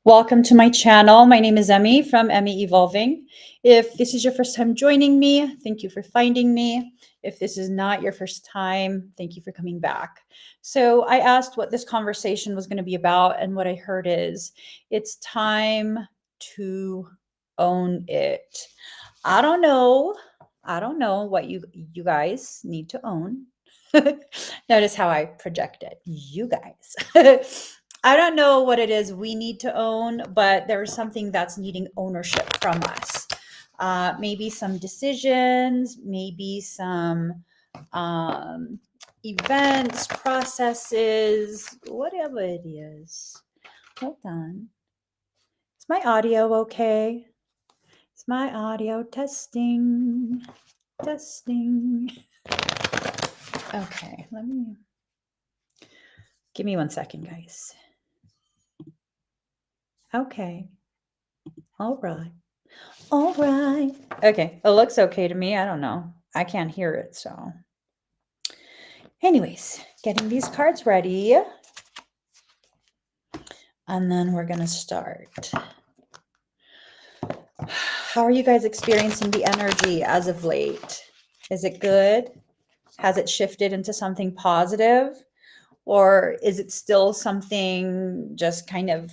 Welcome to my channel. My name is Emmy from Emmy Evolving. If this is your first time joining me, thank you for finding me. If this is not your first time, thank you for coming back. So I asked what this conversation was going to be about, and what I heard is it's time to own it. I don't know. I don't know what you guys need to own. Notice how I project it. You guys. I don't know what it is we need to own, but there's something that's needing ownership from us. Maybe some decisions, maybe some events, processes, whatever it is. Hold on. Is my audio okay? Is my audio testing? Testing. Okay, give me 1 second, guys. Okay. All right. All right. Okay, it looks okay to me. I don't know. I can't hear it, so. Anyways, getting these cards ready. And then we're going to start. How are you guys experiencing the energy as of late? Is it good? Has it shifted into something positive? Or is it still something just kind of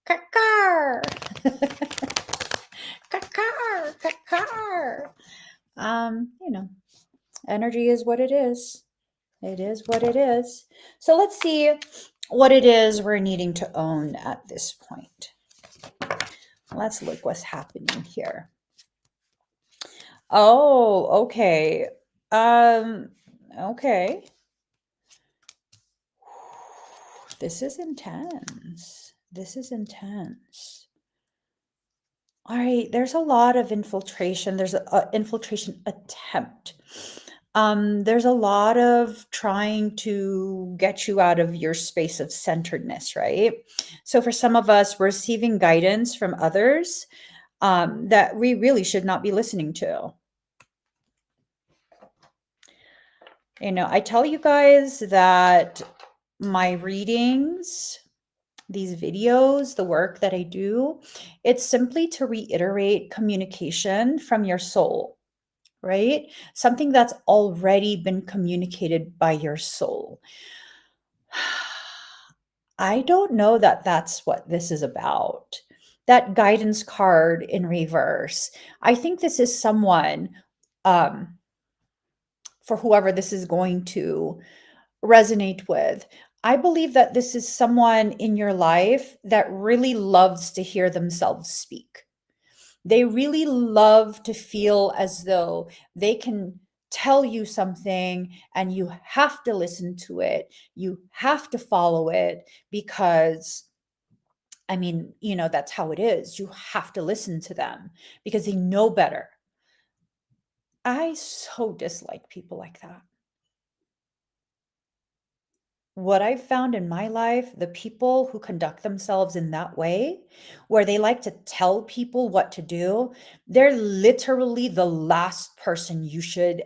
kakar? Kakar, kakar. Energy is what it is. It is what it is. So let's see what it is we're needing to own at this point. Let's look what's happening here. Oh, okay. Okay. This is intense. This is intense. All right, there's a lot of infiltration. There's an infiltration attempt. There's a lot of trying to get you out of your space of centeredness, right? So for some of us, we're receiving guidance from others that we really should not be listening to. I tell you guys that my readings, these videos, the work that I do, it's simply to reiterate communication from your soul, right? Something that's already been communicated by your soul. I don't know that that's what this is about. That guidance card in reverse. I think this is someone, um, for whoever this is going to resonate with. I believe that this is someone in your life that really loves to hear themselves speak. They really love to feel as though they can tell you something and you have to listen to it. You have to follow it because, that's how it is. You have to listen to them because they know better. I so dislike people like that. What I've found in my life, the people who conduct themselves in that way, where they like to tell people what to do, they're literally the last person you should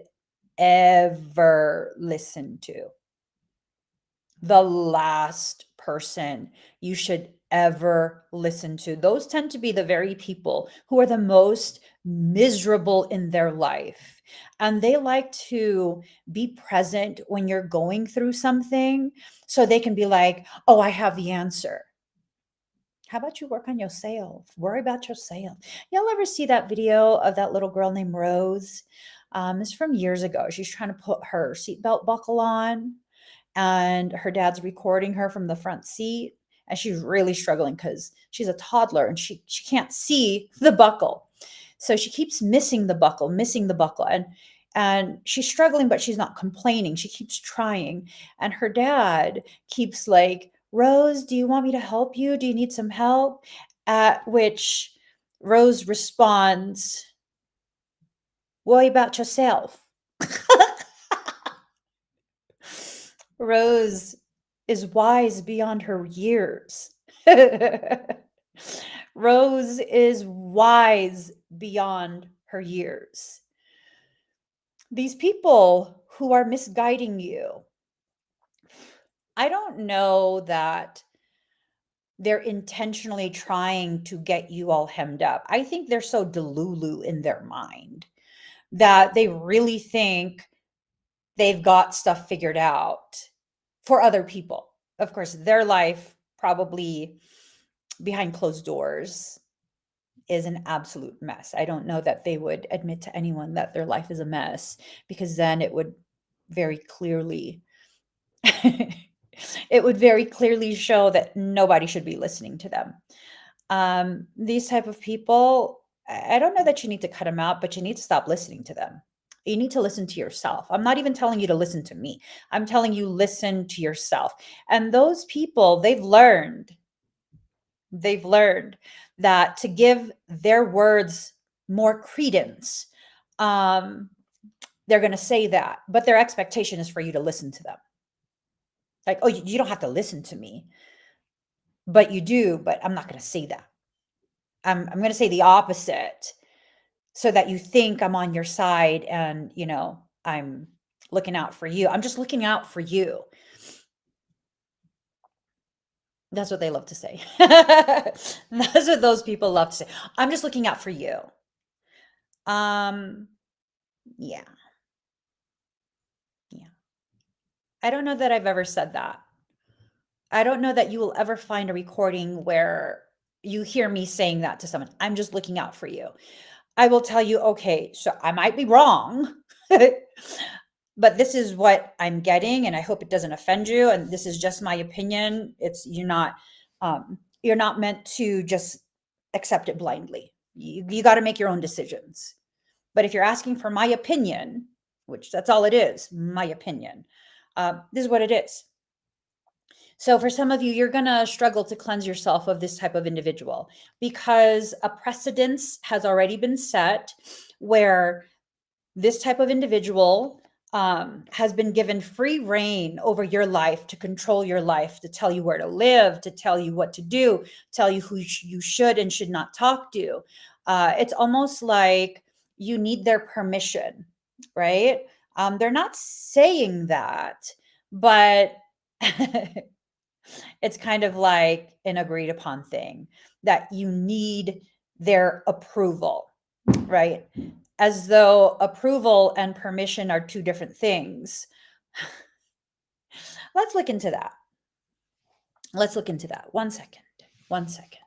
ever listen to. The last person you should ever listen to. Those tend to be the very people who are the most miserable in their life. And they like to be present when you're going through something so they can be like, oh, I have the answer. How about you work on yourself? Worry about yourself. Y'all ever see that video of that little girl named Rose? It's from years ago. She's trying to put her seatbelt buckle on and her dad's recording her from the front seat, and she's really struggling because she's a toddler and she can't see the buckle, so she keeps missing the buckle, and she's struggling, but she's not complaining. She keeps trying, and her dad keeps like, Rose, do you want me to help you? Do you need some help? At which Rose responds, worry about yourself. Rose is wise beyond her years. Rose is wise beyond her years. These people who are misguiding you, I don't know that they're intentionally trying to get you all hemmed up. I think they're so delulu in their mind that they really think they've got stuff figured out for other people. Of course, their life probably behind closed doors is an absolute mess. I don't know that they would admit to anyone that their life is a mess, because then it would very clearly it would very clearly show that nobody should be listening to them. These type of people, I don't know that you need to cut them out, but you need to stop listening to them. You need to listen to yourself. I'm not even telling you to listen to me. I'm telling you, listen to yourself. And those people, they've learned that to give their words more credence, um, they're going to say that, but their expectation is for you to listen to them. Like, oh, you don't have to listen to me, but you do, but I'm not going to say that. I'm going to say the opposite so that you think I'm on your side and, I'm looking out for you. I'm just looking out for you. That's what they love to say. That's what those people love to say. I'm just looking out for you. Um, yeah, yeah. I don't know that I've ever said that. I don't know that you will ever find a recording where you hear me saying that to someone. I'm just looking out for you. I will tell you, okay, so I might be wrong, but this is what I'm getting, and I hope it doesn't offend you. And this is just my opinion. You're not meant to just accept it blindly. You got to make your own decisions. But if you're asking for my opinion, which that's all it is, my opinion, this is what it is. So for some of you, you're going to struggle to cleanse yourself of this type of individual because a precedence has already been set where this type of individual has been given free reign over your life, to control your life, to tell you where to live, to tell you what to do, tell you who you should and should not talk to. It's almost like you need their permission, right? They're not saying that, but it's kind of like an agreed upon thing that you need their approval, right? As though approval and permission are two different things. Let's look into that. Let's look into that. 1 second. 1 second.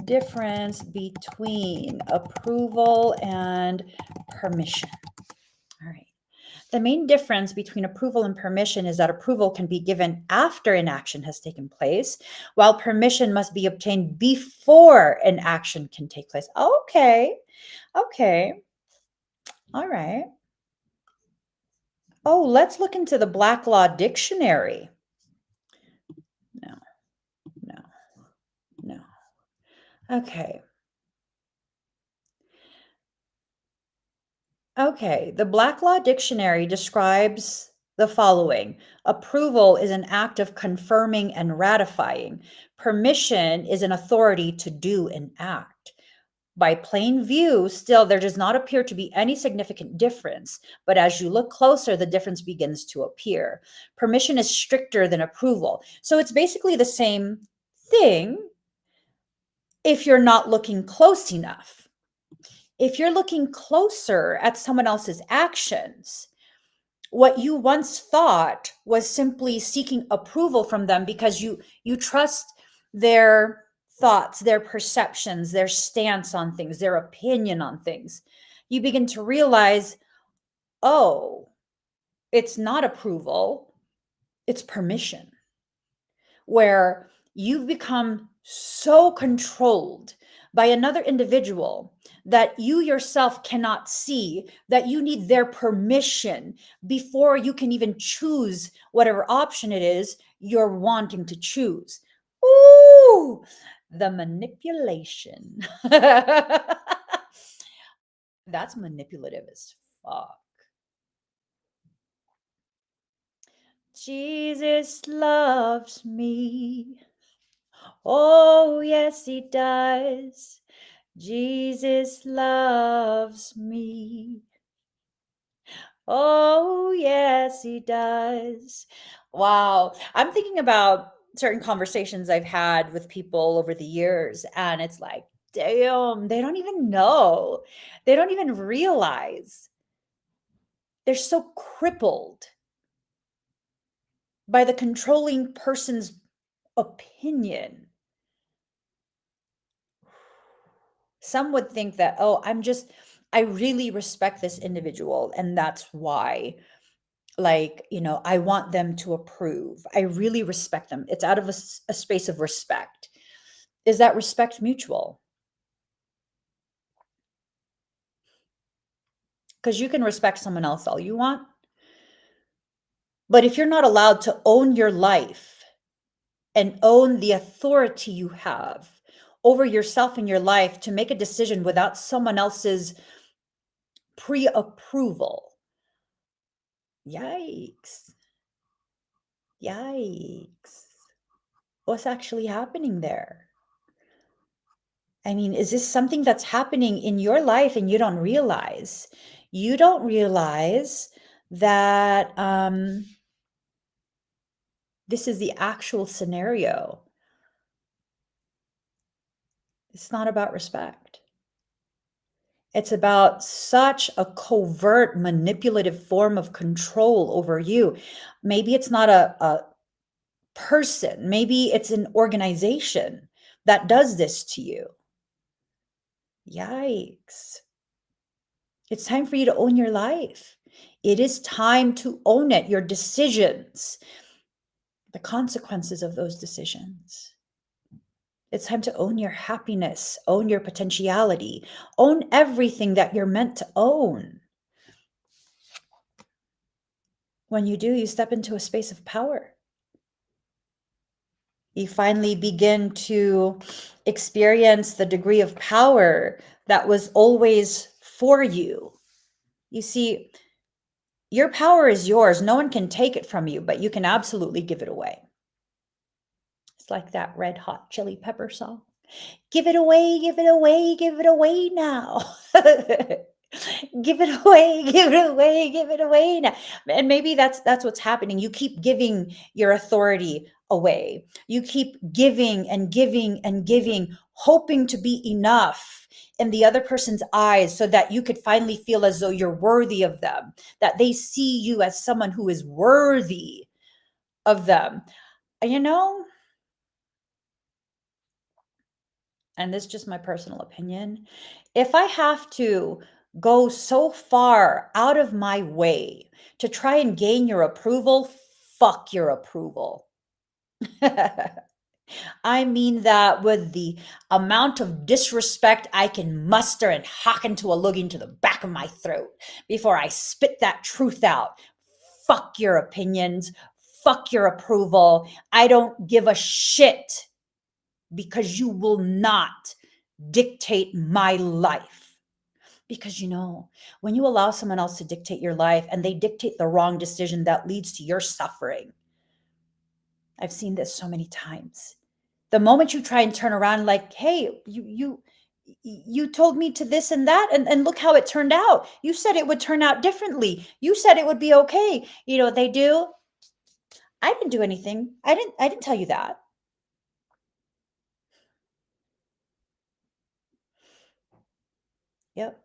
Difference between approval and permission. All right. The main difference between approval and permission is that approval can be given after an action has taken place, while permission must be obtained before an action can take place. Okay. Okay. All right. Oh, let's look into the Black Law Dictionary. No, no, no. Okay. Okay. The Black Law Dictionary describes the following: approval is an act of confirming and ratifying. Permission is an authority to do an act. By plain view, still, there does not appear to be any significant difference, but as you look closer, the difference begins to appear. Permission is stricter than approval. So it's basically the same thing if you're not looking close enough. If you're looking closer at someone else's actions, what you once thought was simply seeking approval from them because you trust their thoughts, their perceptions, their stance on things, their opinion on things, you begin to realize, oh, it's not approval, it's permission, where you've become so controlled by another individual that you yourself cannot see, that you need their permission before you can even choose whatever option it is you're wanting to choose. Ooh, the manipulation. That's manipulative as fuck. Jesus loves me. Oh, yes, he does. Jesus loves me. Oh, yes, he does. Wow. I'm thinking about certain conversations I've had with people over the years, and it's like, damn, they don't even know. They don't even realize. They're so crippled by the controlling person's opinion. Some would think that, oh, I really respect this individual, and that's why, like, I want them to approve. I really respect them. It's out of a space of respect. Is that respect mutual? Because you can respect someone else all you want, but if you're not allowed to own your life and own the authority you have over yourself and your life to make a decision without someone else's pre-approval, yikes. Yikes. What's actually happening there? I mean, is this something that's happening in your life and you don't realize? You don't realize that this is the actual scenario. It's not about respect. It's about such a covert, manipulative form of control over you. Maybe it's not a person, maybe it's an organization that does this to you. Yikes. It's time for you to own your life. It is time to own it, your decisions, the consequences of those decisions. It's time to own your happiness, own your potentiality, own everything that you're meant to own. When you do, you step into a space of power. You finally begin to experience the degree of power that was always for you. You see, your power is yours. No one can take it from you, but you can absolutely give it away. It's like that Red Hot Chili Pepper song. Give it away, give it away, give it away now. Give it away, give it away, give it away now. And maybe that's what's happening. You keep giving your authority away. You keep giving and giving and giving, hoping to be enough in the other person's eyes so that you could finally feel as though you're worthy of them, that they see you as someone who is worthy of them. You know, and this is just my personal opinion, if I have to go so far out of my way to try and gain your approval, fuck your approval. I mean that with the amount of disrespect I can muster and hock into a lug into the back of my throat before I spit that truth out. Fuck your opinions. Fuck your approval. I don't give a shit because you will not dictate my life. Because when you allow someone else to dictate your life and they dictate the wrong decision that leads to your suffering, I've seen this so many times. The moment you try and turn around like, hey, you told me to this and that, and look how it turned out. You said it would turn out differently. You said it would be okay. You know what they do? I didn't do anything. I didn't tell you that. Yep.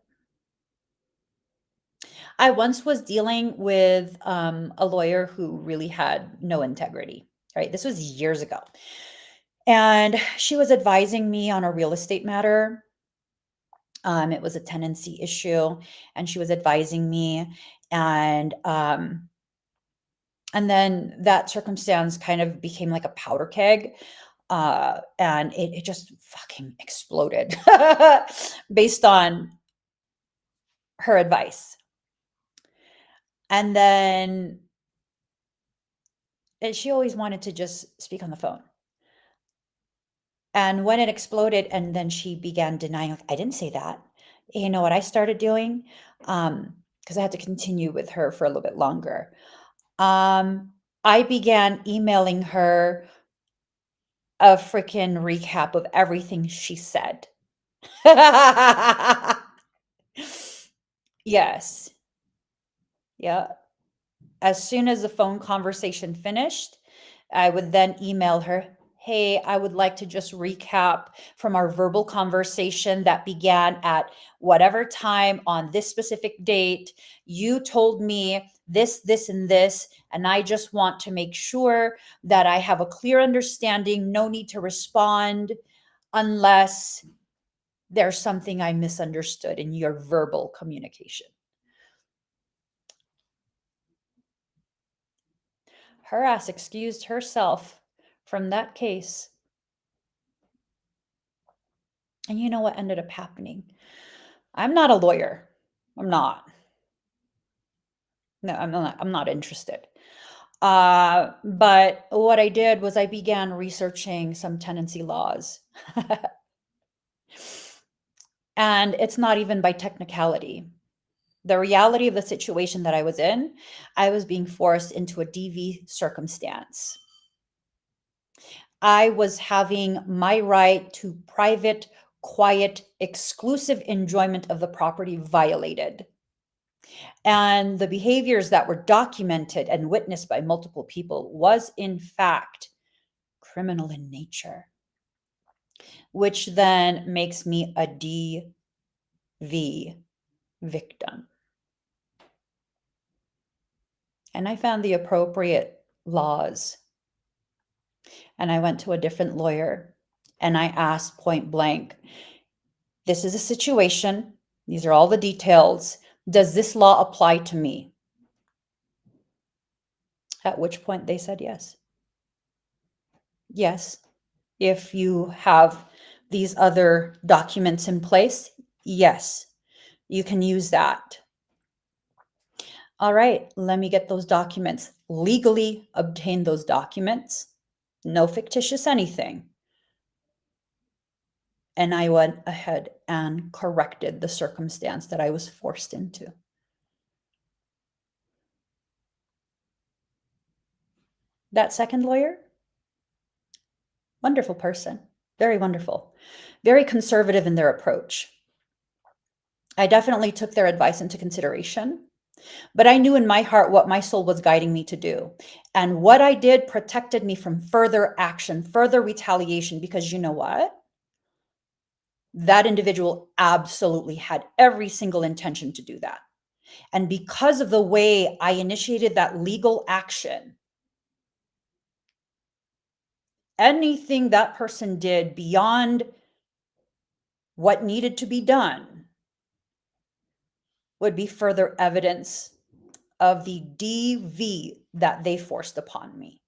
I once was dealing with a lawyer who really had no integrity, right? This was years ago. And she was advising me on a real estate matter. It was a tenancy issue, and she was advising me. And then that circumstance kind of became like a powder keg. And it just fucking exploded based on her advice. And then she always wanted to just speak on the phone. And when it exploded, and then she began denying, like, I didn't say that. You know what I started doing? Because I had to continue with her for a little bit longer. I began emailing her a freaking recap of everything she said. Yes. Yeah. As soon as the phone conversation finished, I would then email her, hey, I would like to just recap from our verbal conversation that began at whatever time on this specific date. You told me this, and this, and I just want to make sure that I have a clear understanding. No need to respond unless there's something I misunderstood in your verbal communication. Her ass excused herself from that case. And you know what ended up happening? I'm not a lawyer. I'm not. No, I'm not interested. But what I did was I began researching some tenancy laws. And it's not even by technicality. The reality of the situation that I was in, I was being forced into a DV circumstance. I was having my right to private, quiet, exclusive enjoyment of the property violated. And the behaviors that were documented and witnessed by multiple people was, in fact, criminal in nature, which then makes me a DV victim. And I found the appropriate laws. And I went to a different lawyer and I asked point blank, this is a situation. These are all the details. Does this law apply to me? At which point they said yes. Yes, if you have these other documents in place, yes, you can use that. All right, let me get those documents. Legally obtain those documents. No fictitious anything. And I went ahead and corrected the circumstance that I was forced into. That second lawyer, wonderful person, very wonderful, very conservative in their approach. I definitely took their advice into consideration, but I knew in my heart what my soul was guiding me to do. And what I did protected me from further action, further retaliation, because you know what? That individual absolutely had every single intention to do that. And because of the way I initiated that legal action, anything that person did beyond what needed to be done would be further evidence of the DV that they forced upon me.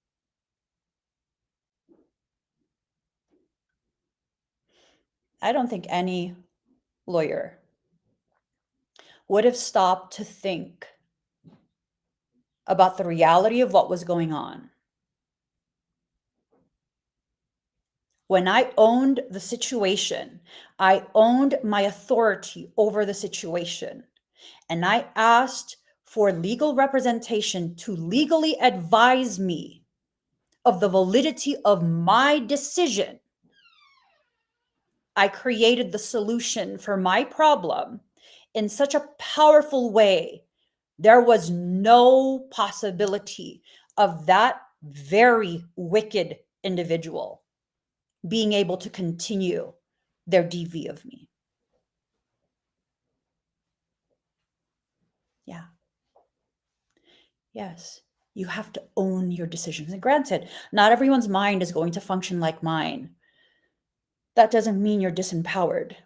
I don't think any lawyer would have stopped to think about the reality of what was going on. When I owned the situation, I owned my authority over the situation, and I asked for legal representation to legally advise me of the validity of my decision. I created the solution for my problem in such a powerful way. There was no possibility of that very wicked individual being able to continue their DV of me. Yeah. Yes. You have to own your decisions. And granted, not everyone's mind is going to function like mine. That doesn't mean you're disempowered.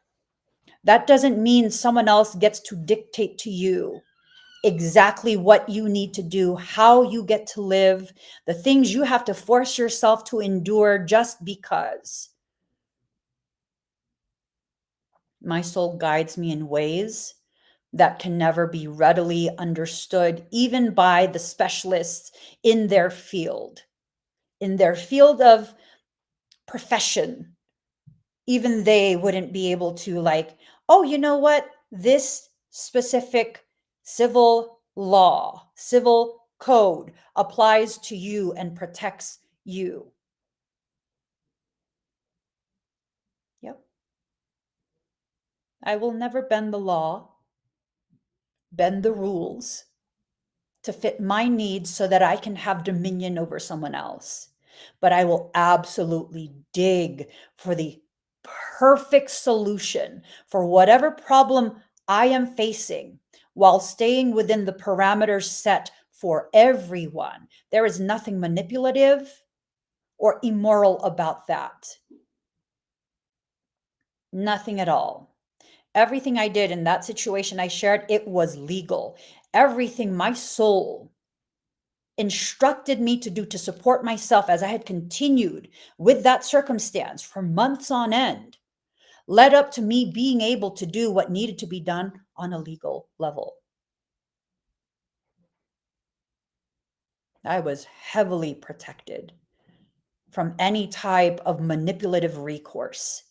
That doesn't mean someone else gets to dictate to you exactly what you need to do, how you get to live, the things you have to force yourself to endure just because. My soul guides me in ways that can never be readily understood, even by the specialists in their field of profession. Even they wouldn't be able to, like, oh, you know what? This specific civil law, civil code applies to you and protects you. Yep. I will never bend the law, bend the rules to fit my needs so that I can have dominion over someone else. but I will absolutely dig for the perfect solution for whatever problem I am facing while staying within the parameters set for everyone. There is nothing manipulative or immoral about that. Nothing at all. Everything I did in that situation I shared, it was legal. Everything my soul instructed me to do to support myself as I had continued with that circumstance for months on end led up to me being able to do what needed to be done on a legal level. I was heavily protected from any type of manipulative recourse.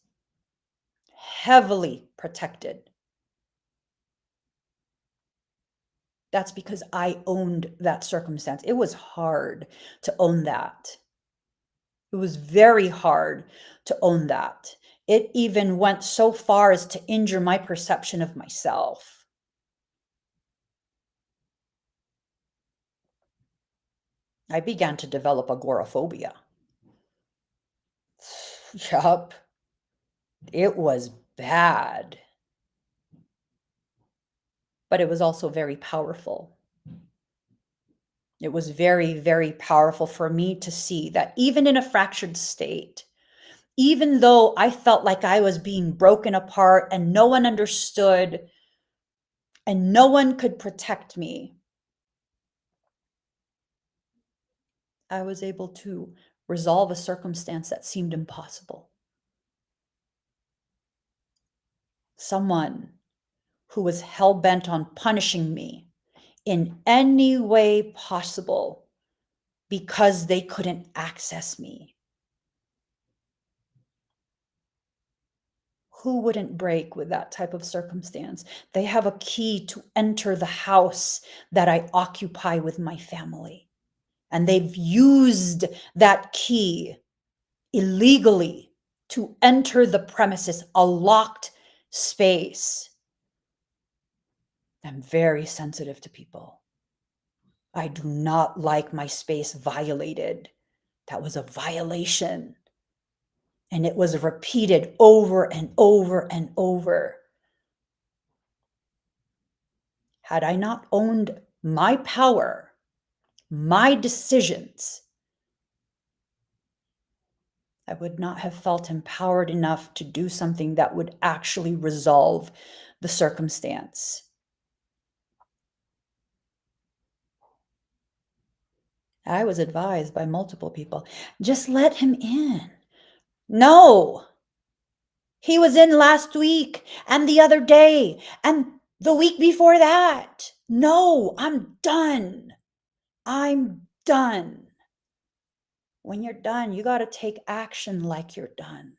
Heavily protected. That's because I owned that circumstance. It was hard to own that. It was very hard to own that. It even went so far as to injure my perception of myself. I began to develop agoraphobia. Yup. It was bad. But it was also very powerful. It was very, very powerful for me to see that even in a fractured state, even though I felt like I was being broken apart and no one understood and no one could protect me, I was able to resolve a circumstance that seemed impossible. Someone who was hell-bent on punishing me in any way possible because they couldn't access me. Who wouldn't break with that type of circumstance? They have a key to enter the house that I occupy with my family. And they've used that key illegally to enter the premises, a locked space. I'm very sensitive to people. I do not like my space violated. That was a violation. And it was repeated over and over and over. Had I not owned my power, my decisions, I would not have felt empowered enough to do something that would actually resolve the circumstance. I was advised by multiple people, just let him in. No, he was in last week and the other day and the week before that. No, I'm done. I'm done. When you're done, you got to take action like you're done.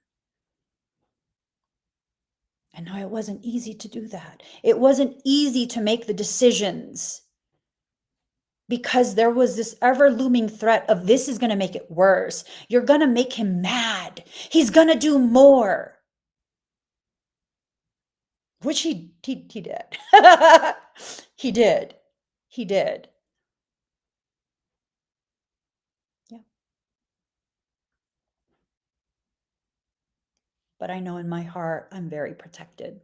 And no, it wasn't easy to do that. It wasn't easy to make the decisions because there was this ever looming threat of this is going to make it worse. You're going to make him mad. He's going to do more. Which he did. He did. He did. Yeah. But I know in my heart, I'm very protected.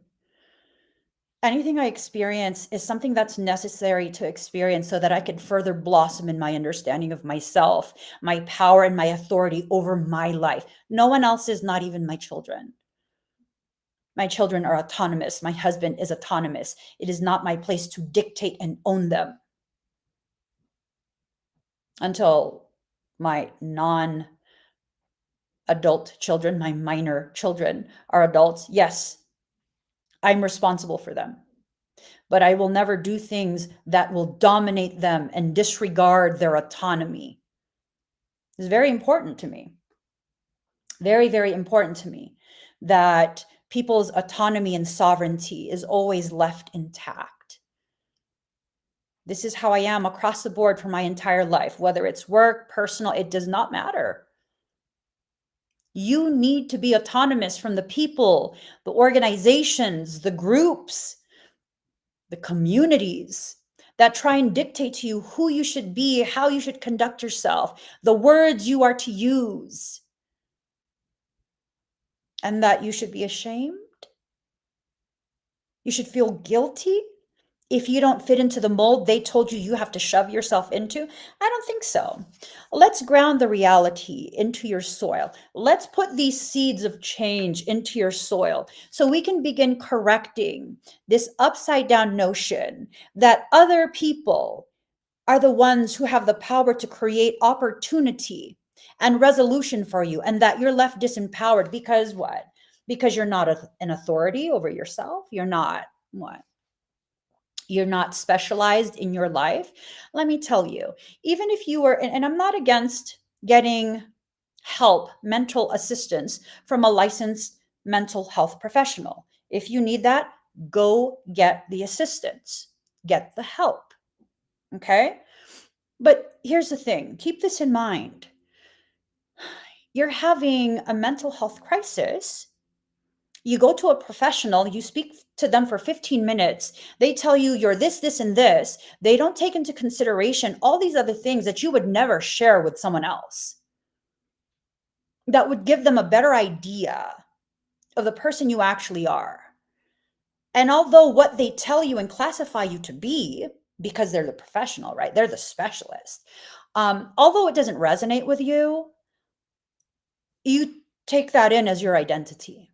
Anything I experience is something that's necessary to experience so that I can further blossom in my understanding of myself, my power, and my authority over my life. No one else is, not even my children. My children are autonomous. My husband is autonomous. It is not my place to dictate and own them until my non-adult children, my minor children, are adults. Yes, I'm responsible for them. But I will never do things that will dominate them and disregard their autonomy. It's very important to me. Very, very important to me that people's autonomy and sovereignty is always left intact. This is how I am across the board for my entire life, whether it's work, personal, it does not matter. You need to be autonomous from the people, the organizations, the groups, the communities that try and dictate to you who you should be, how you should conduct yourself, the words you are to use, and that you should be ashamed. You should feel guilty if you don't fit into the mold they told you you have to shove yourself into. I don't think so. Let's ground the reality into your soil. Let's put these seeds of change into your soil so we can begin correcting this upside down notion that other people are the ones who have the power to create opportunity and resolution for you, and that you're left disempowered because what? Because you're not an authority over yourself. You're not what? You're not specialized in your life. Let me tell you, even if you were, and I'm not against getting help, mental assistance from a licensed mental health professional. If you need that, go get the assistance, get the help. Okay. But here's the thing, keep this in mind. You're having a mental health crisis. You go to a professional, you speak to them for 15 minutes. They tell you you're this, and this. They don't take into consideration all these other things that you would never share with someone else that would give them a better idea of the person you actually are. And although what they tell you and classify you to be, because they're the professional, right? They're the specialist. Although it doesn't resonate with you, you take that in as your identity.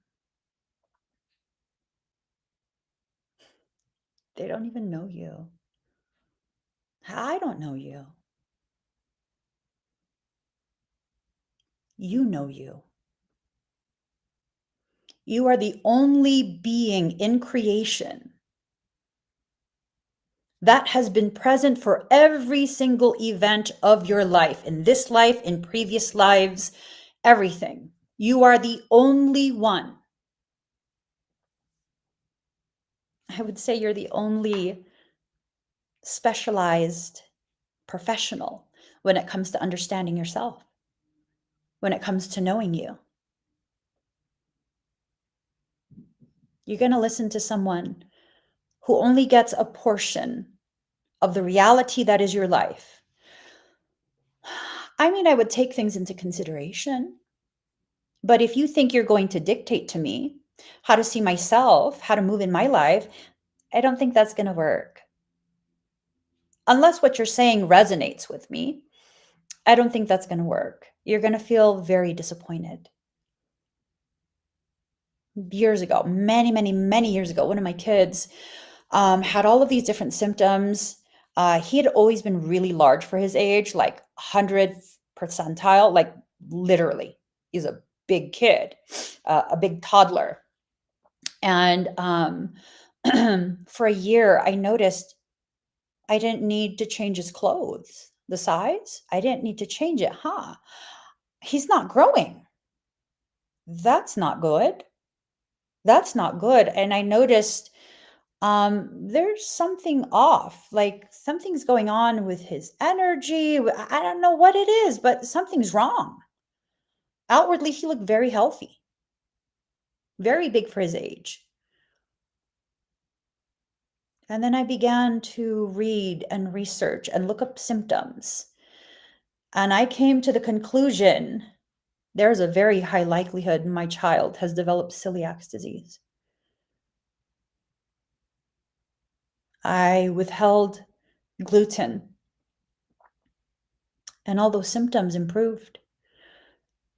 They don't even know you. I don't know you. You know you. You are the only being in creation that has been present for every single event of your life, in this life, in previous lives, everything. You are the only one. I would say you're the only specialized professional when it comes to understanding yourself, when it comes to knowing you. You're going to listen to someone who only gets a portion of the reality that is your life. I mean, I would take things into consideration. But if you think you're going to dictate to me how to see myself, how to move in my life, I don't think that's going to work. Unless what you're saying resonates with me, I don't think that's going to work. You're going to feel very disappointed. Years ago, many years ago, one of my kids had all of these different symptoms. He had always been really large for his age, like 100th percentile, like literally. He's a big kid, a big toddler. And for a year, I noticed I didn't need to change his clothes, the size. I didn't need to change it. He's not growing. That's not good. That's not good. And I noticed there's something off, like something's going on with his energy. I don't know what it is, but something's wrong. Outwardly, he looked very healthy, very big for his age. And then I began to read and research and look up symptoms. And I came to the conclusion there's a very high likelihood my child has developed celiac disease. I withheld gluten, and all those symptoms improved.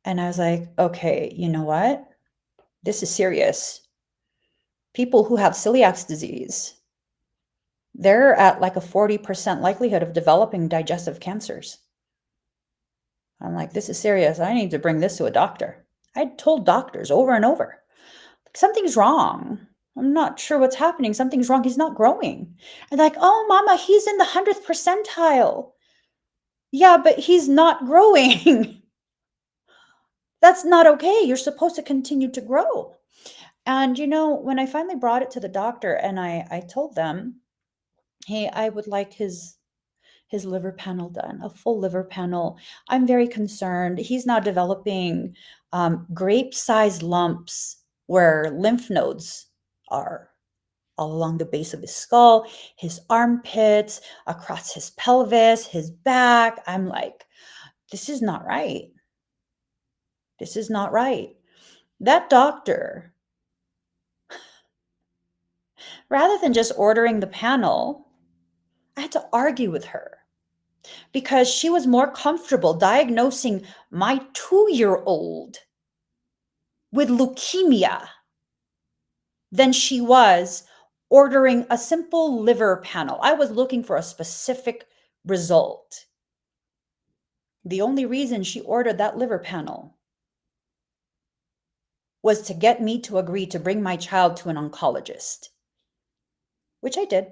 And I was like, okay, you know what? This is serious. People who have celiac disease, they're at like a 40% likelihood of developing digestive cancers. I'm like, this is serious. I need to bring this to a doctor. I told doctors over and over, something's wrong. I'm not sure what's happening. Something's wrong. He's not growing. And like, oh, mama, he's in the 100th percentile. Yeah, but he's not growing. That's not okay. You're supposed to continue to grow. And, when I finally brought it to the doctor and I told them, hey, I would like his liver panel done, a full liver panel. I'm very concerned. He's now developing grape-sized lumps where lymph nodes are. all along the base of his skull, his armpits, across his pelvis, his back. I'm like, this is not right. This is not right. That doctor, rather than just ordering the panel, I had to argue with her because she was more comfortable diagnosing my 2-year-old with leukemia than she was ordering a simple liver panel. I was looking for a specific result. The only reason she ordered that liver panel was to get me to agree to bring my child to an oncologist, which I did.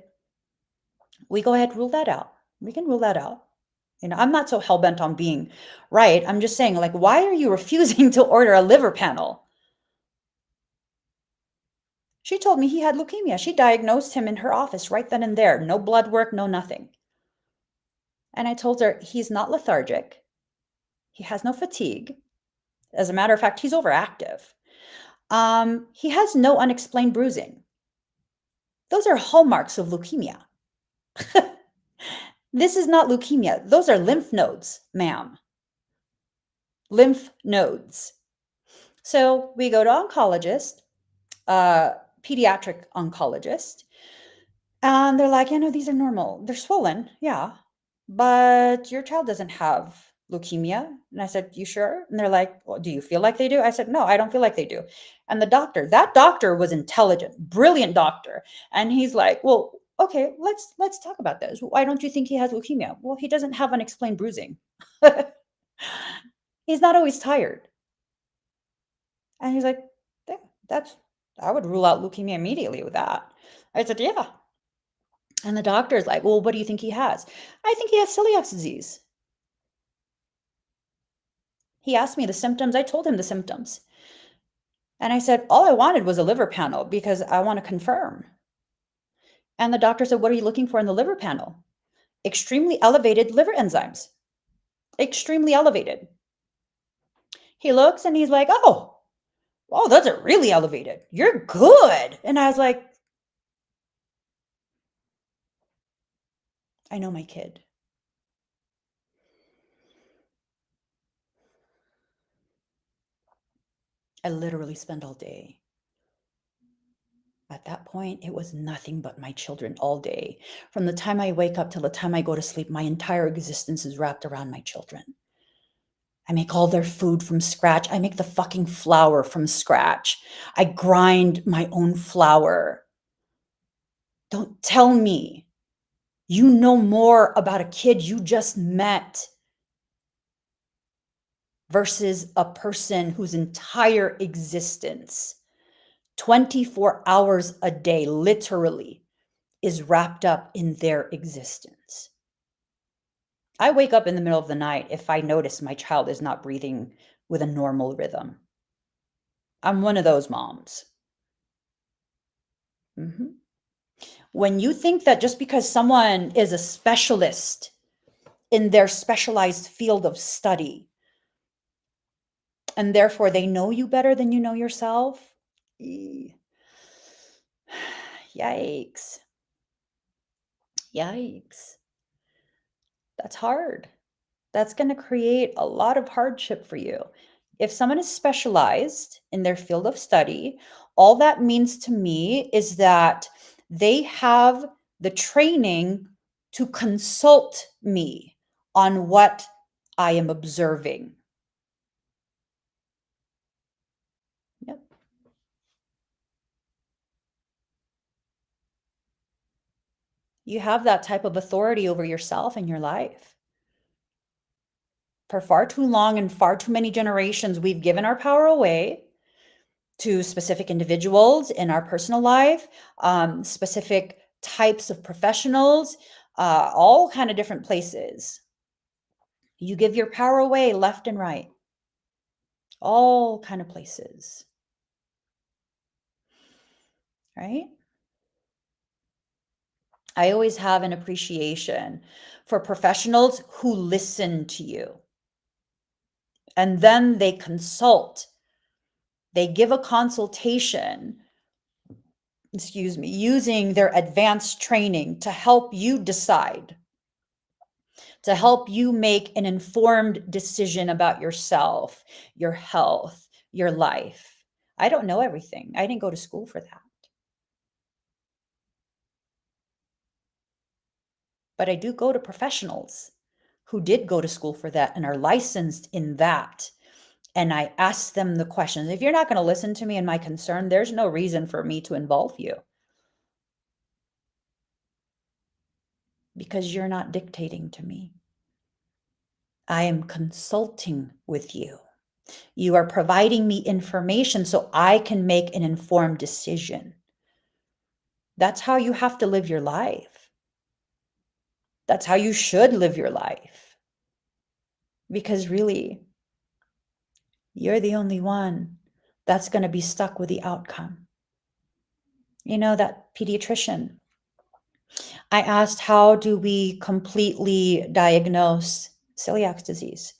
We go ahead, rule that out. We can rule that out. I'm not so hell-bent on being right. I'm just saying, like, why are you refusing to order a liver panel? She told me he had leukemia. She diagnosed him in her office right then and there. No blood work, no nothing. And I told her, he's not lethargic. He has no fatigue. As a matter of fact, he's overactive. He has no unexplained bruising. Those are hallmarks of leukemia. This is not leukemia. Those are lymph nodes, ma'am. Lymph nodes. So we go to oncologist, pediatric oncologist, and they're like, these are normal. They're swollen, yeah, but your child doesn't have leukemia. And I said, you sure? And they're like, well, do you feel like they do? I said, no, I don't feel like they do. And that doctor was intelligent, brilliant doctor. And he's like, well, okay, let's talk about this. Why don't you think he has leukemia? Well, he doesn't have unexplained bruising. He's not always tired. And he's like, that's, I would rule out leukemia immediately with that. I said, yeah. And the doctor's like, well, what do you think he has? I think he has celiac disease. He asked me the symptoms. I told him the symptoms. And I said, all I wanted was a liver panel because I want to confirm. And the doctor said, what are you looking for in the liver panel? Extremely elevated liver enzymes. Extremely elevated. He looks and he's like, oh, those are really elevated. You're good. And I was like, I know my kid. I literally spend all day. At that point, it was nothing but my children all day. From the time I wake up till the time I go to sleep, my entire existence is wrapped around my children. I make all their food from scratch. I make the fucking flour from scratch. I grind my own flour. Don't tell me you know more about a kid you just met versus a person whose entire existence, 24 hours a day, literally, is wrapped up in their existence. I wake up in the middle of the night if I notice my child is not breathing with a normal rhythm. I'm one of those moms. Mhm. When you think that just because someone is a specialist in their specialized field of study, and therefore they know you better than you know yourself, yikes. Yikes. That's hard. That's going to create a lot of hardship for you. If someone is specialized in their field of study, all that means to me is that they have the training to consult me on what I am observing. Yep. You have that type of authority over yourself and your life. For far too long and far too many generations, we've given our power away to specific individuals in our personal life, specific types of professionals, all kind of different places. You give your power away left and right, all kind of places, right? I always have an appreciation for professionals who listen to you and then they consult. They give a consultation excuse me, using their advanced training to help you decide, to help you make an informed decision about yourself, your health, your life. I don't know everything. I didn't go to school for that. But I do go to professionals who did go to school for that and are licensed in that. And I ask them the questions. If you're not going to listen to me and my concern, there's no reason for me to involve you because you're not dictating to me. I am consulting with you. You are providing me information so I can make an informed decision. That's how you have to live your life. That's how you should live your life. Because really, you're the only one that's going to be stuck with the outcome. You know, that pediatrician, I asked, how do we completely diagnose celiac disease?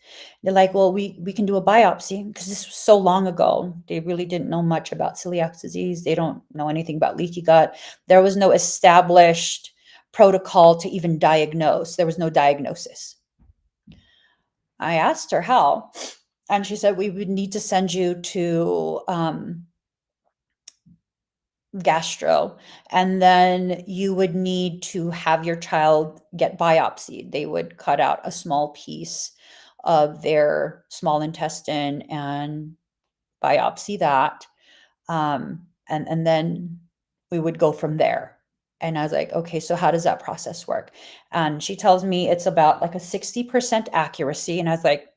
They're like, well, we can do a biopsy because this was so long ago. They really didn't know much about celiac disease. They don't know anything about leaky gut. There was no established protocol to even diagnose. There was no diagnosis. I asked her how, and she said, we would need to send you to gastro, and then you would need to have your child get biopsied. They would cut out a small piece of their small intestine and biopsy that. And then we would go from there. And I was like, okay, so how does that process work? And she tells me it's about like a 60% accuracy. And I was like,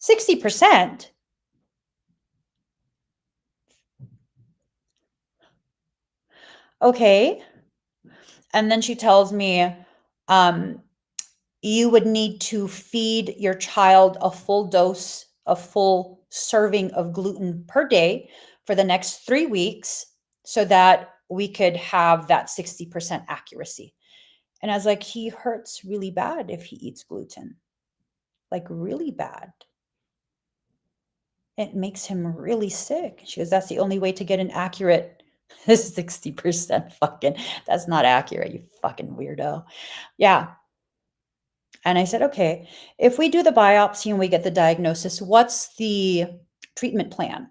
60%? Okay. And then she tells me, um, you would need to feed your child a full dose, a full serving of gluten per day for the next 3 weeks so that we could have that 60% accuracy. And I was like, he hurts really bad if he eats gluten, like really bad. It makes him really sick. She goes, that's the only way to get an accurate 60% fucking, that's not accurate, you fucking weirdo. Yeah. And I said, okay, if we do the biopsy and we get the diagnosis, what's the treatment plan?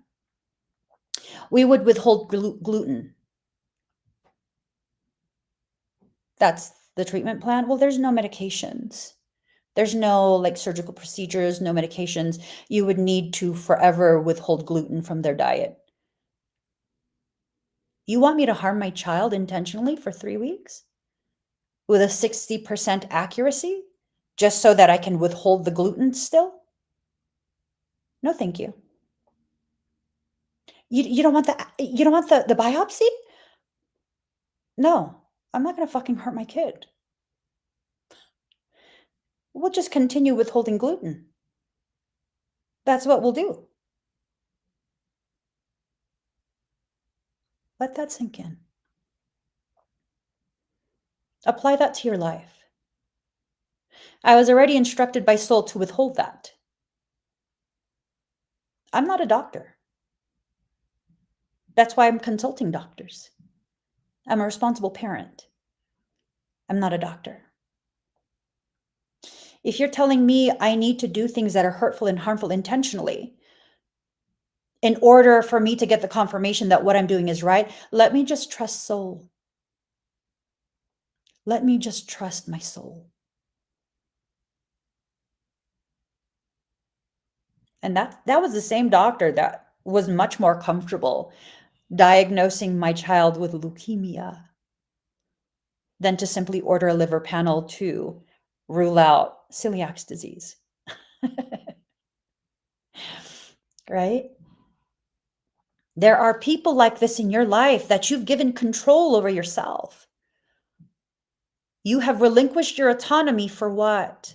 We would withhold gluten. That's the treatment plan. Well, there's no medications. There's no like surgical procedures, no medications. You would need to forever withhold gluten from their diet. You want me to harm my child intentionally for 3 weeks with a 60% accuracy just so that I can withhold the gluten still? No, thank you. You don't want the biopsy? No, I'm not gonna fucking hurt my kid. We'll just continue withholding gluten. That's what we'll do. Let that sink in. Apply that to your life. I was already instructed by soul to withhold that. I'm not a doctor. That's why I'm consulting doctors. I'm a responsible parent. I'm not a doctor. If you're telling me I need to do things that are hurtful and harmful intentionally in order for me to get the confirmation that what I'm doing is right, let me just trust soul. Let me just trust my soul. And that was the same doctor that was much more comfortable diagnosing my child with leukemia than to simply order a liver panel to rule out celiac disease. Right? There are people like this in your life that you've given control over yourself. You have relinquished your autonomy for what?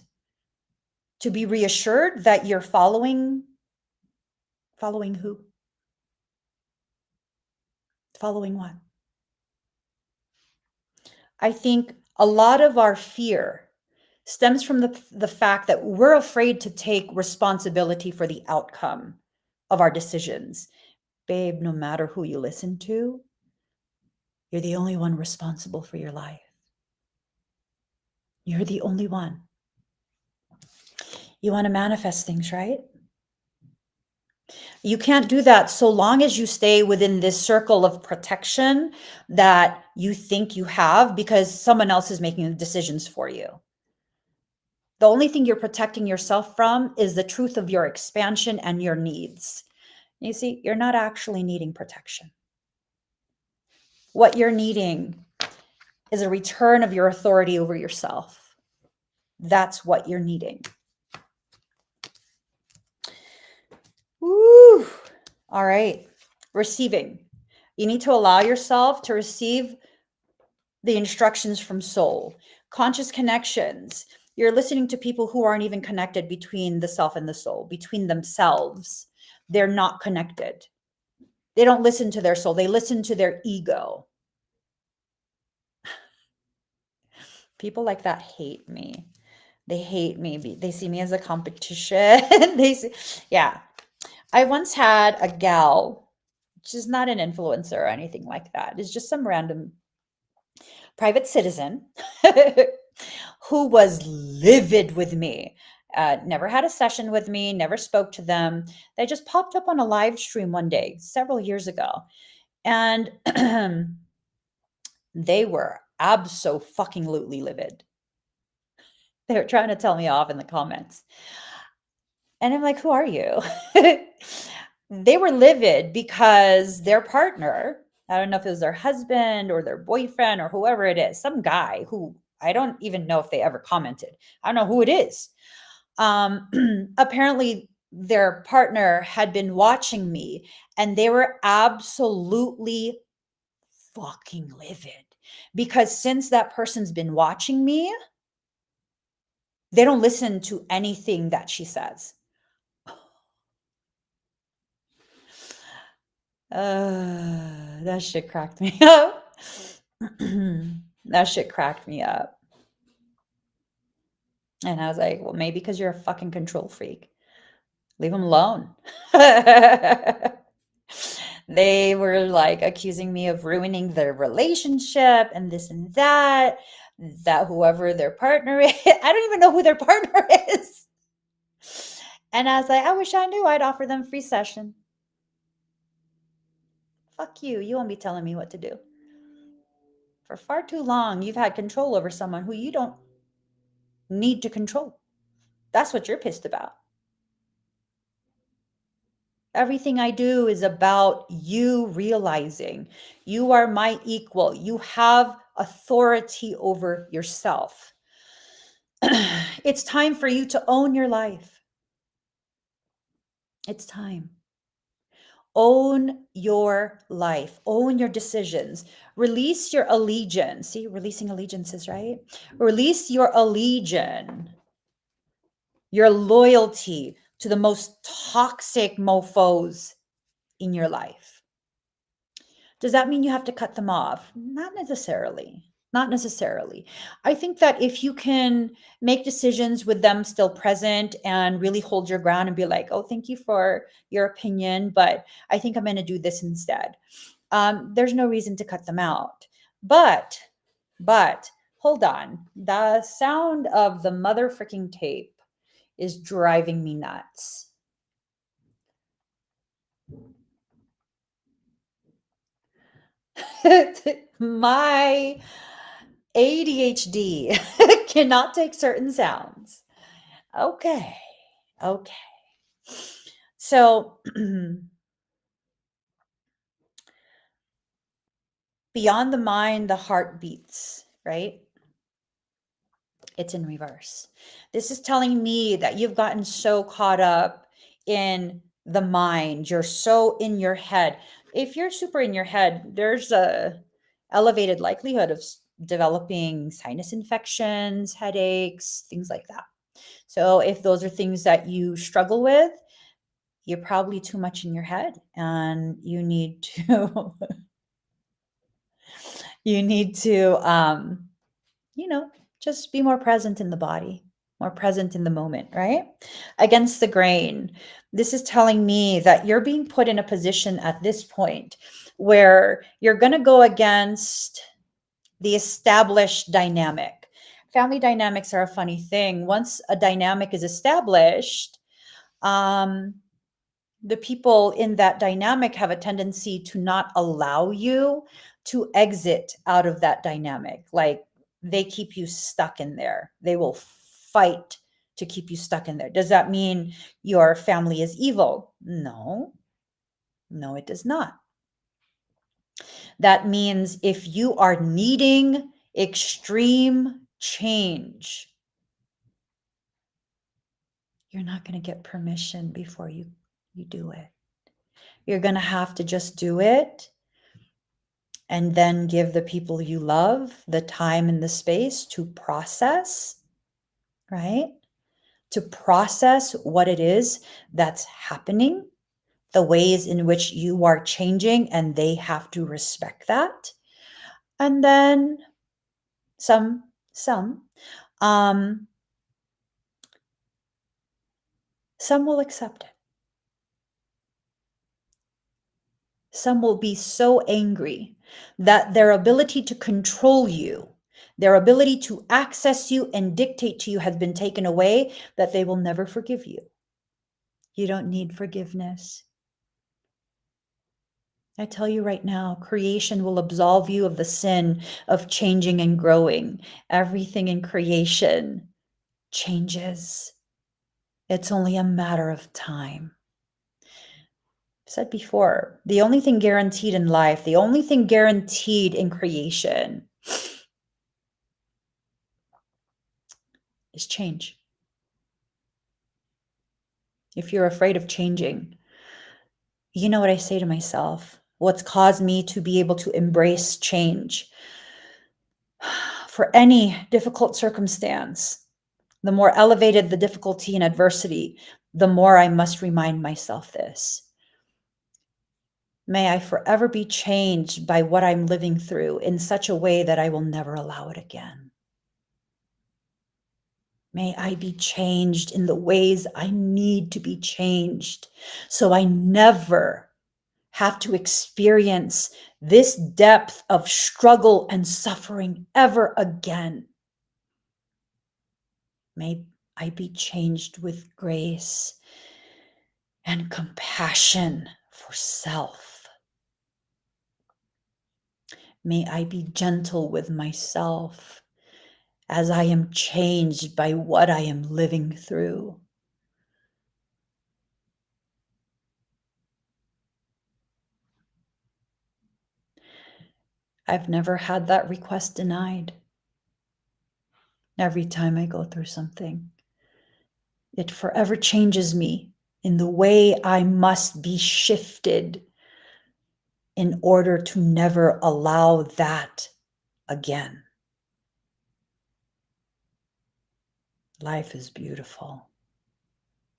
To be reassured that you're following who? Following what? I think a lot of our fear stems from the fact that we're afraid to take responsibility for the outcome of our decisions. Babe, no matter who you listen to, You're the only one responsible for your life. You're the only one. You want to manifest things, right? You can't do that so long as you stay within this circle of protection that you think you have because someone else is making the decisions for you. The only thing you're protecting yourself from is the truth of your expansion and your needs. You see, you're not actually needing protection. What you're needing is a return of your authority over yourself. That's what you're needing. Woo! All right. Receiving. You need to allow yourself to receive the instructions from soul. Conscious connections. You're listening to people who aren't even connected between the self and the soul, between themselves. They're not connected. They don't listen to their soul. They listen to their ego. People like that hate me. They hate me. They see me as a competition. Yeah. I once had a gal, she's not an influencer or anything like that. It's just some random private citizen who was livid with me. Never had a session with me, never spoke to them. They just popped up on a live stream one day, several years ago. And they were abso-fucking-lutely livid. They were trying to tell me off in the comments. And I'm like, who are you? They were livid because their partner, I don't know if it was their husband or their boyfriend or whoever it is, some guy who I don't even know if they ever commented. I don't know who it is. Apparently, their partner had been watching me and they were absolutely fucking livid because since that person's been watching me, they don't listen to anything that she says. That shit cracked me up. That shit cracked me up. And I was like, well, maybe because you're a fucking control freak. Leave them alone. They were like accusing me of ruining their relationship and this and that whoever their partner is, I don't even know who their partner is. And I was like, I wish I knew. I'd offer them free session. Fuck you. You won't be telling me what to do. For far too long, you've had control over someone who you don't need to control. That's what you're pissed about. Everything I do is about you realizing you are my equal. You have authority over yourself. It's time for you to own your life. It's time. Own your life, own your decisions, release your allegiance. See, releasing allegiances, right? Release your allegiance, your loyalty to the most toxic mofos in your life. Does that mean you have to cut them off? Not necessarily. Not necessarily. I think that if you can make decisions with them still present and really hold your ground and be like, oh, thank you for your opinion, but I think I'm going to do this instead. There's no reason to cut them out. But hold on. The sound of the mother freaking tape is driving me nuts. My ADHD cannot take certain sounds. Okay. So, beyond the mind, the heart beats, right? It's in reverse. This is telling me that you've gotten so caught up in the mind. You're so in your head. If you're super in your head, there's a elevated likelihood of developing sinus infections, headaches, things like that. So if those are things that you struggle with, you're probably too much in your head and you need to you need to just be more present in the body. more present in the moment, right? Against the grain. This is telling me that you're being put in a position at this point where you're going to go against the established dynamic. Family dynamics are a funny thing. Once a dynamic is established, the people in that dynamic have a tendency to not allow you to exit out of that dynamic. Like they keep you stuck in there. They will fight to keep you stuck in there. Does that mean your family is evil? No, no, it does not. That means if you are needing extreme change, you're not going to get permission before you do it. You're going to have to just do it and then give the people you love the time and the space to process, right? To process what it is that's happening, the ways in which you are changing, and they have to respect that. And then some will accept it. Some will be so angry that their ability to control you, their ability to access you and dictate to you has been taken away, that they will never forgive you. You don't need forgiveness. I tell you right now, creation will absolve you of the sin of changing and growing. Everything in creation changes. It's only a matter of time. I've said before, the only thing guaranteed in life, the only thing guaranteed in creation is change. If you're afraid of changing, you know what I say to myself? What's caused me to be able to embrace change for any difficult circumstance? The more elevated the difficulty and adversity, the more I must remind myself this. May I forever be changed by what I'm living through in such a way that I will never allow it again. May I be changed in the ways I need to be changed, so I never have to experience this depth of struggle and suffering ever again. May I be changed with grace and compassion for self. May I be gentle with myself as I am changed by what I am living through. I've never had that request denied. Every time I go through something, it forever changes me in the way I must be shifted in order to never allow that again. Life is beautiful.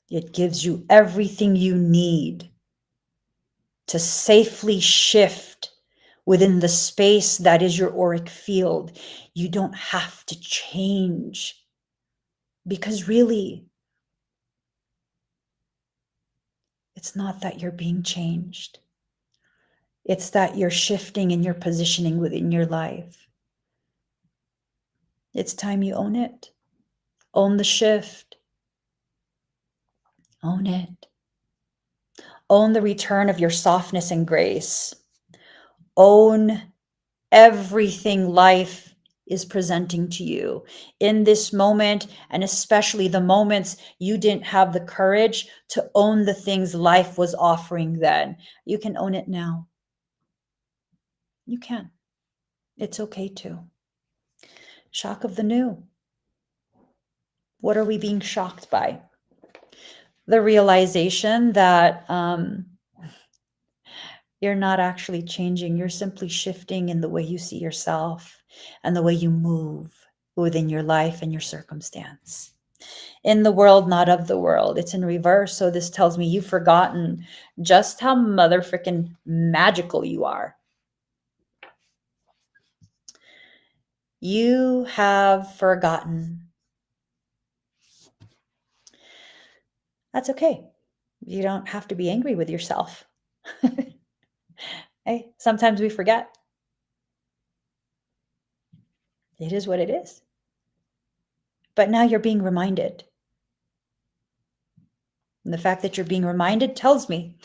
It gives you everything you need to safely shift within the space that is your auric field. You don't have to change, because really, it's not that you're being changed. It's that you're shifting and you're positioning within your life. It's time you own it. Own the shift. Own it. Own the return of your softness and grace. Own everything life is presenting to you in this moment, and especially the moments you didn't have the courage to own the things life was offering then. You can own it now. You can. It's okay to. Shock of the new. What are we being shocked by? The realization that you're not actually changing. You're simply shifting in the way you see yourself and the way you move within your life and your circumstance. In the world, not of the world. It's in reverse. So this tells me you've forgotten just how motherfucking magical you are. You have forgotten That's okay. You don't have to be angry with yourself. Hey, sometimes we forget. It is what it is. But now you're being reminded. And the fact that you're being reminded tells me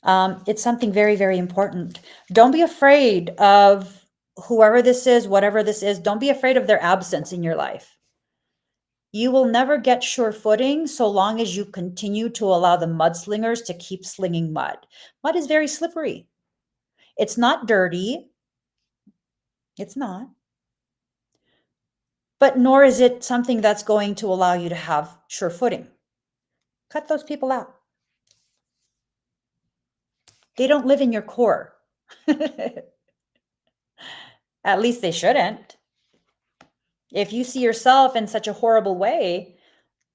it's something very, very important. Don't be afraid of whoever this is, whatever this is. Don't be afraid of their absence in your life. You will never get sure footing so long as you continue to allow the mudslingers to keep slinging mud. Mud is very slippery. It's not dirty. It's not. But nor is it something that's going to allow you to have sure footing. Cut those people out. They don't live in your core. At least they shouldn't. If you see yourself in such a horrible way,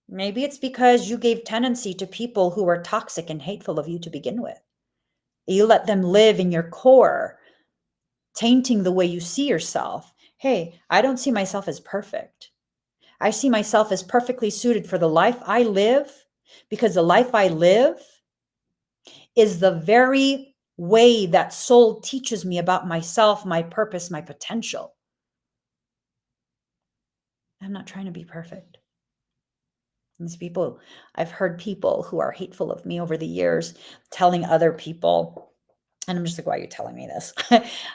maybe it's because you gave tenancy to people who were toxic and hateful of you to begin with. You let them live in your core, tainting the way you see yourself. Hey, I don't see myself as perfect. I see myself as perfectly suited for the life I live, because the life I live is the very way that soul teaches me about myself, my purpose, my potential. I'm not trying to be perfect. These people, I've heard people who are hateful of me over the years telling other people, and I'm just like, why are you telling me this?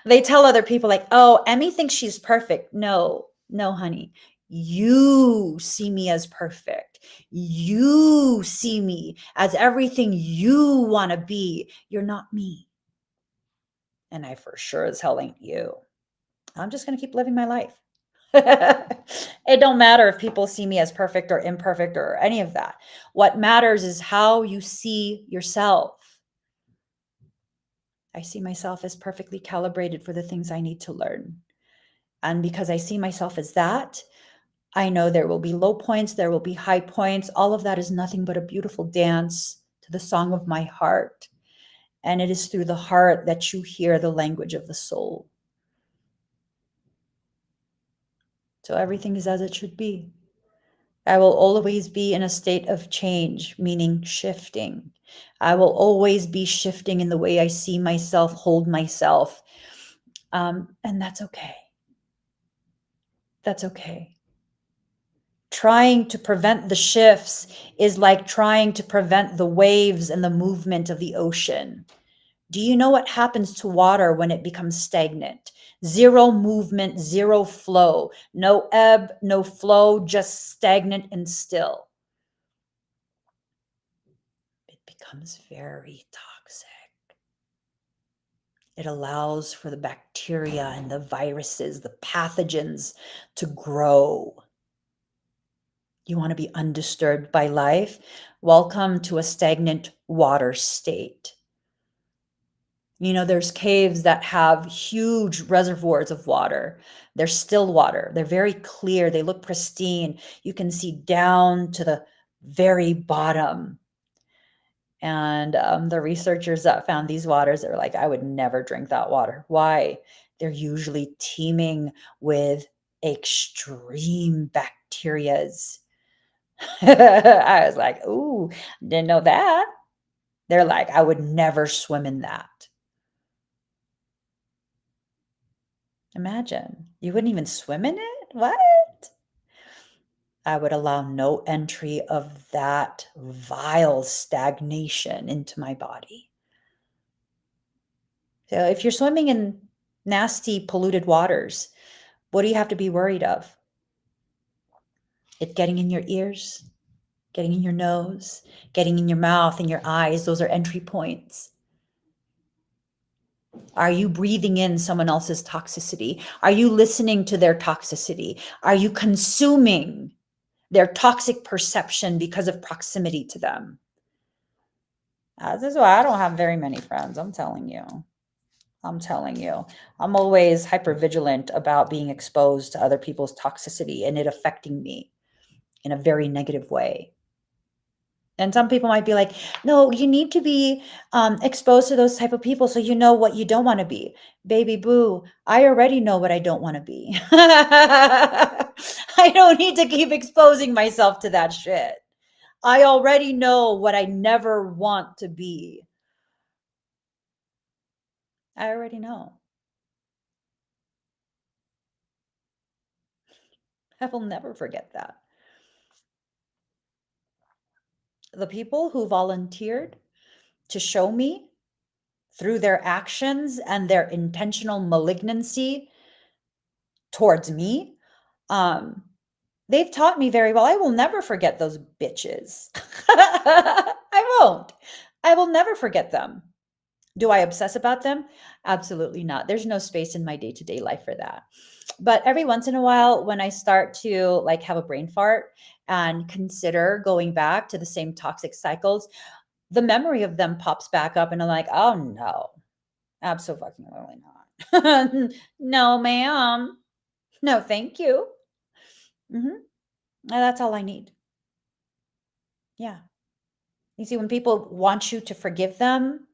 They tell other people, like, oh, Emmy thinks she's perfect. No, no, honey. You see me as perfect. You see me as everything you want to be. You're not me. And I for sure as hell ain't you. I'm just going to keep living my life. It don't matter if people see me as perfect or imperfect or any of that. What matters is how you see yourself. I see myself as perfectly calibrated for the things I need to learn. And because I see myself as that, I know there will be low points, there will be high points. All of that is nothing but a beautiful dance to the song of my heart. And it is through the heart that you hear the language of the soul. So everything is as it should be. I will always be in a state of change, meaning shifting. I will always be shifting in the way I see myself, hold myself. And that's okay. That's okay. Trying to prevent the shifts is like trying to prevent the waves and the movement of the ocean. Do you know what happens to water when it becomes stagnant? Zero movement, zero flow, no ebb, no flow, just stagnant and still. It becomes very toxic. It allows for the bacteria and the viruses, the pathogens to grow. You want to be undisturbed by life? Welcome to a stagnant water state. You know, there's caves that have huge reservoirs of water. They're still water. They're very clear. They look pristine. You can see down to the very bottom. And the researchers that found these waters are like, I would never drink that water. Why? They're usually teeming with extreme bacterias. I was like, ooh, didn't know that. They're like, I would never swim in that. Imagine, you wouldn't even swim in it? What? I would allow no entry of that vile stagnation into my body. So if you're swimming in nasty, polluted waters, what do you have to be worried of? It getting in your ears, getting in your nose, getting in your mouth and your eyes. Those are entry points. Are you breathing in someone else's toxicity? Are you listening to their toxicity? Are you consuming their toxic perception because of proximity to them? This is why I don't have very many friends. I'm telling you. I'm always hyper vigilant about being exposed to other people's toxicity and it affecting me in a very negative way. And some people might be like, no, you need to be exposed to those type of people so you know what you don't want to be. Baby boo, I already know what I don't want to be. I don't need to keep exposing myself to that shit. I already know what I never want to be. I already know. I will never forget that. The people who volunteered to show me through their actions and their intentional malignancy towards me, um, they've taught me very well. I will never forget those bitches. I won't. I will never forget them. Do I obsess about them? Absolutely not. There's no space in my day-to-day life for that. But every once in a while, when I start to like have a brain fart and consider going back to the same toxic cycles, the memory of them pops back up and I'm like, oh no, absolutely not. No, ma'am. No, thank you. And that's all I need. Yeah. You see, when people want you to forgive them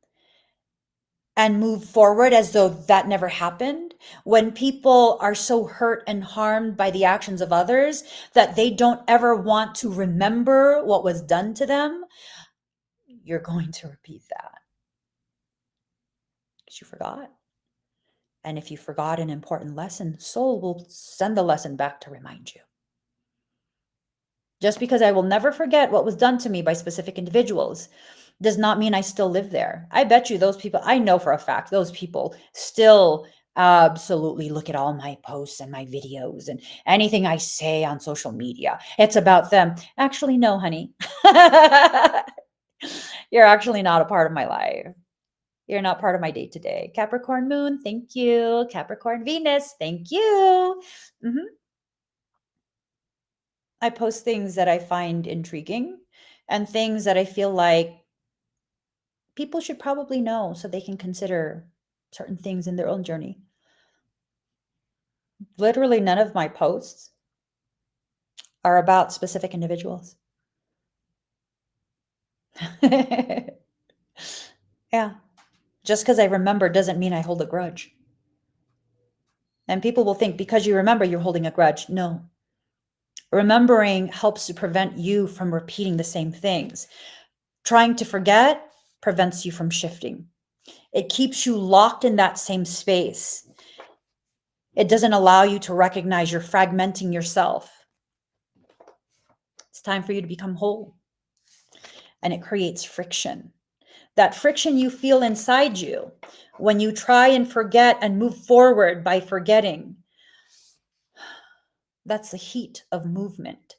and move forward as though that never happened, when people are so hurt and harmed by the actions of others that they don't ever want to remember what was done to them, you're going to repeat that because you forgot. And if you forgot an important lesson, soul will send the lesson back to remind you. Just because I will never forget what was done to me by specific individuals does not mean I still live there. I bet you those people, I know for a fact, those people still absolutely look at all my posts and my videos and anything I say on social media. It's about them. Actually, no, honey. You're actually not a part of my life. You're not part of my day to day. Capricorn moon, thank you. Capricorn Venus, thank you. Mhm. I post things that I find intriguing and things that I feel like people should probably know so they can consider certain things in their own journey. Literally, none of my posts are about specific individuals. Yeah. Just because I remember doesn't mean I hold a grudge. And people will think because you remember, you're holding a grudge. No. Remembering helps to prevent you from repeating the same things. Trying to forget prevents you from shifting. It keeps you locked in that same space. It doesn't allow you to recognize you're fragmenting yourself. It's time for you to become whole. And it creates friction. That friction you feel inside you when you try and forget and move forward by forgetting, that's the heat of movement.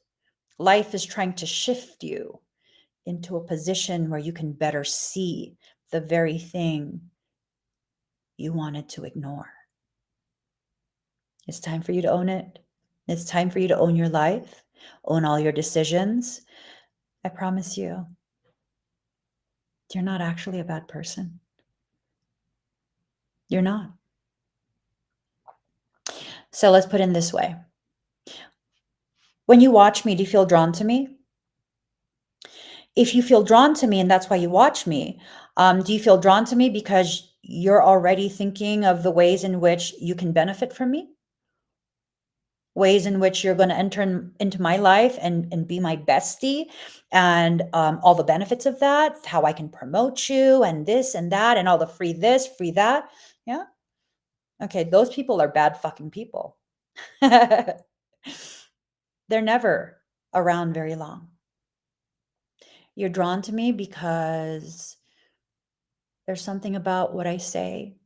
Life is trying to shift you into a position where you can better see the very thing you wanted to ignore. It's time for you to own it. It's time for you to own your life, own all your decisions. I promise you, you're not actually a bad person. You're not. So let's put it in this way. When you watch me, do you feel drawn to me? If you feel drawn to me and that's why you watch me, do you feel drawn to me because you're already thinking of the ways in which you can benefit from me? Ways in which you're going to enter into my life and be my bestie and all the benefits of that, how I can promote you and this and that and all the free this, free that. Yeah. Okay. Those people are bad fucking people. They're never around very long. You're drawn to me because there's something about what I say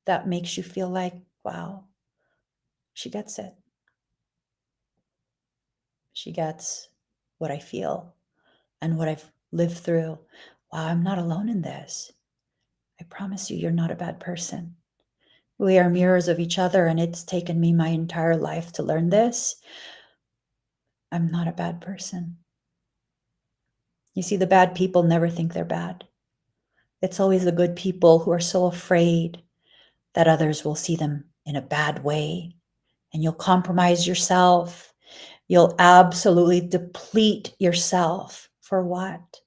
that makes you feel like, wow, she gets it. She gets what I feel and what I've lived through. Wow, I'm not alone in this. I promise you, you're not a bad person. We are mirrors of each other, and it's taken me my entire life to learn this. I'm not a bad person. You see, the bad people never think they're bad. It's always the good people who are so afraid that others will see them in a bad way, and you'll compromise yourself. You'll absolutely deplete yourself. For what?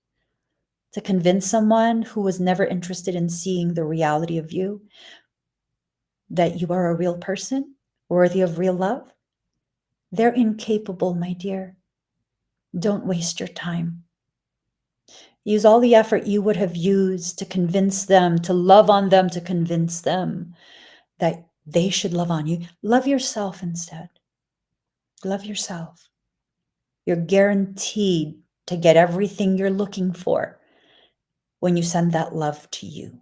To convince someone who was never interested in seeing the reality of you that you are a real person, worthy of real love? They're incapable, my dear. Don't waste your time. Use all the effort you would have used to convince them, to love on them, to convince them that they should love on you. Love yourself instead. Love yourself. You're guaranteed to get everything you're looking for when you send that love to you.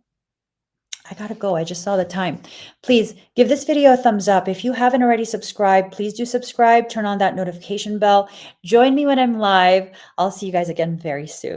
I gotta go. I just saw the time. Please give this video a thumbs up. If you haven't already subscribed, please do subscribe. Turn on that notification bell. Join me when I'm live. I'll see you guys again very soon.